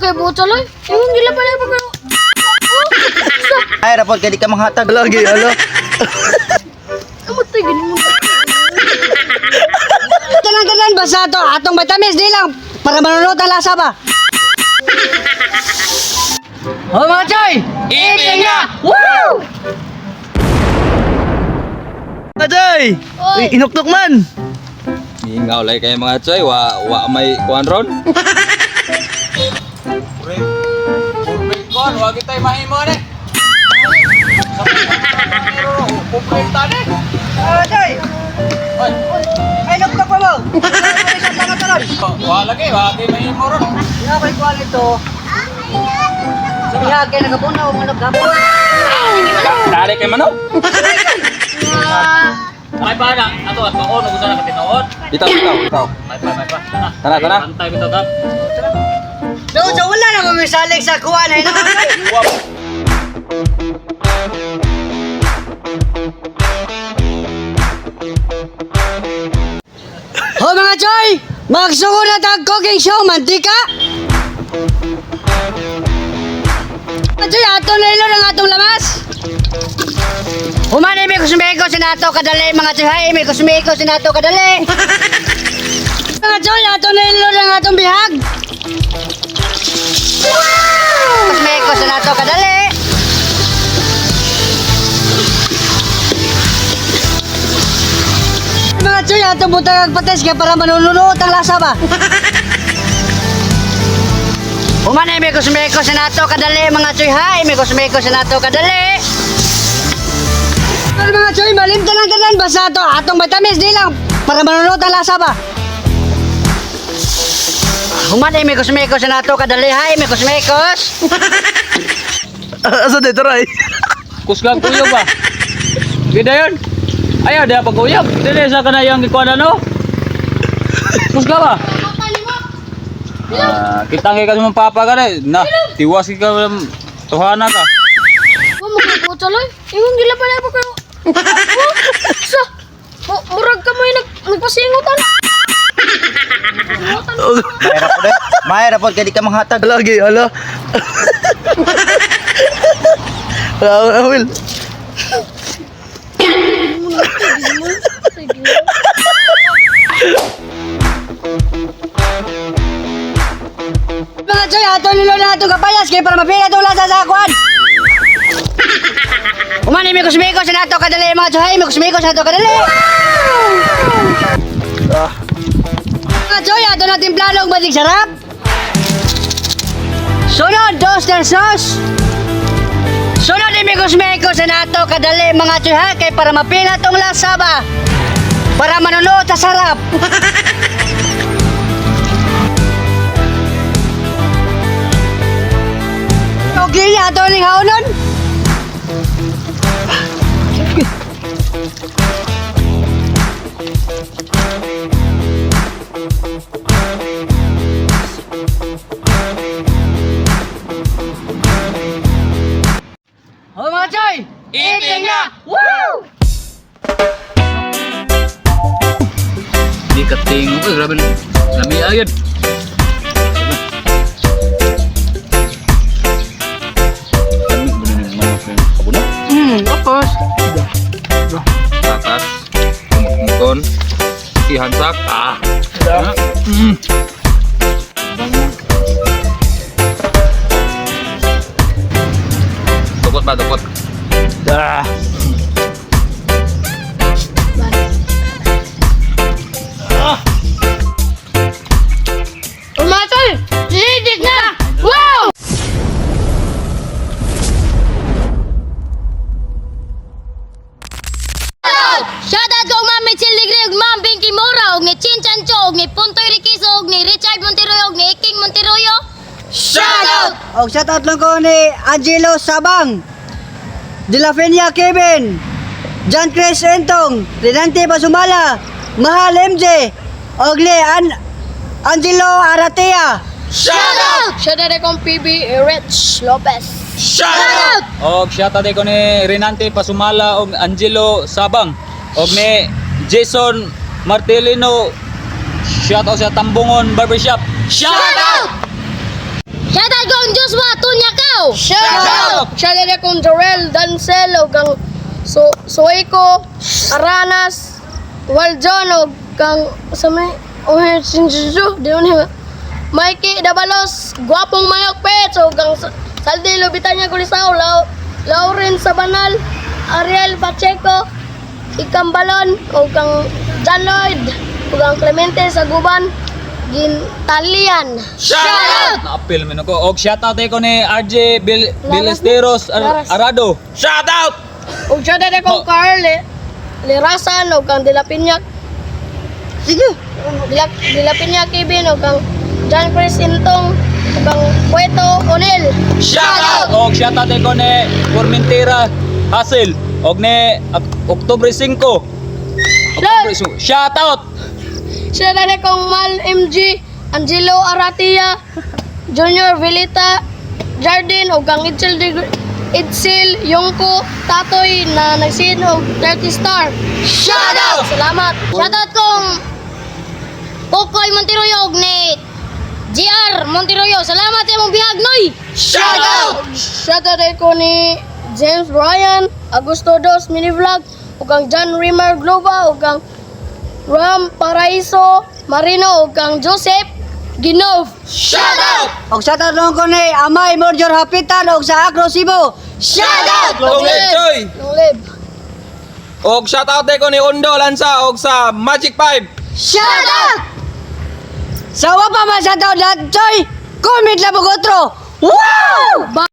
kay botol oy. Yung gila pa na pag. Ay, rapod, kaya di ka manghatag. Lagi, alo. Amatay gani mo. Tanan basta to, atong matamis di lang para manunod ang lasa ba. Oh mga choy, eating na! Woo! Aday! Oy. Inuktok man! Ingaw lay kayo mga choy, wa may kuan ron. Kon, wa kita mahimo ni. Pupulit tani. Choy, Oy, ay nuktok pa mo. wa lagi, wa kay mahimo ron. Sinabay ko ito. Sabiha kay nagabuna o manok gabo. Dari kay mano? Ay pa na, ato on, gusto na katinoon. Itaw. Ay pa. Tara. Antay bitaw kap. No, so wala na mo misalig sa kuwan ay naman. Ho mga choy, magsuko na tag cooking show mantika. Choy, ato na ilo ng atong lamas. Humani may kusumiko sinato kadali mga choy, hay may kusumiko sinato kadali. Mga choy, ato na ilo ng atong bihag. Kusumiko sinato kadali. Mga choy, ato butang agpates kaya para manununod ang lasa ba? Umane may kusmeko sa nato kadali mga choy, hay may kusmeko sa nato kadali. Pero mga choy, malim tanan basta to atong matamis di lang para manunod ang lasa ba? Umane may kusmeko sa nato kadali, hay may kusmekos. Asa de, taray? Kusgang kuyo ba? Gida yun. Ayaw, di pag uyab. Dili sa kanayang ikuan ano? Kusga ba? Kita kay ka mong papa ka na. Tiwas ka tuhana ka. Wa mo kay botol oy. Yung gila pa na pag. Sa. Murag ka mo nagpasingutan. May rapod, kaya di ka manghatag. Lagi, alo. Will. Mga choy, ato nilo na ato kapayas kaya para mapila itong lasa sa akuan. Umani may kusmiko sa nato kadali mga choy, may kusmiko sa nato kadali. Mga choy, ato natin plano ang batik sarap. Sunod, toaster sauce. Sunod may kusmiko sa nato kadali mga choy ha, kaya para mapila itong lasa ba. Para manunod sa sarap. Okay niya, ito ning haunon. Oh mga choy! Eating na! Woo! Di kating ko, grabe na. Lami agad. Of course. Tatas, mungkon, ihansak, Dukot ba, dukot? Ah. Umatol. Lidik na. Wow! Shoutout ko Ma'am Michelle Ligre ug Ma'am Pinky Mora ug ni Chinchan Cho ug ni Puntoy Riquizo ug ni Richard Monteroyo ug ni King Monteroyo. Shoutout! Og shoutout lang ko ni Angelo Sabang, De La Fenia Kevin, John Chris Entong, Renante Basumala, Mahal MJ, og ni Angelo Aratea. Shoutout! Shoutout kong PB Rich Lopez. Shoutout! Og shoutout ko ni Renante Pasumala og Angelo Sabang og ni Jason Martelino. Shoutout sa Tambungon Barbershop. Shoutout! Shoutout Shoutout! Shoutout kong Jorel Dancel o kang Sueko, Aranas, Waljon o kang sa may Sinjuju, di mo niya. Mikey Dabalos, Guwapong Mayok Pets o kang Saldi Lubitanya Kulisao, Lauren Sabanal, Ariel Pacheco, Ikambalon o kang John Lloyd o kang Clemente Saguban, Gintalian. Shoutout! Na-appeal man ako. Og shoutout ko ni RJ Bilesteros Arado. Shoutout! O shoutout akong Carl Lirasan o kang Dilapinyak. Sige. Dilapinyak Kevin o kang John Chris Intong o kang Pueto Onel. Shoutout! Og shoutout ko ni Formentera Hassel. Og ni Oktubre 5. Oktubre 5. Shoutout! Shoutout akong Mal MG, Angelo Aratia, Junior Vilita, Jardin o kang Itzel Yongko, Tatoy na nagsin og 30 star. Shoutout! Salamat. Shoutout kong Pokoy Montiroyog ni GR Montiroyo. Salamat sa imong bihag, Noy. Shoutout! Shoutout ko ni James Ryan, Augusto Dos Mini Vlog, o kang John Rimmer Glova, o kang Ram Paraiso Marino, o kang Joseph Ginov. Shoutout! Og sa tanong ko ni Amay Morjor Hapitan og sa Agro Cebu. Shoutout! Long live, Choy! Long live. Og shoutout ko ni Ondo Lansa og sa Magic 5. Shoutout! Sa wa pa man sa taon lahat, Choy! Comment lang mo otro! Wow!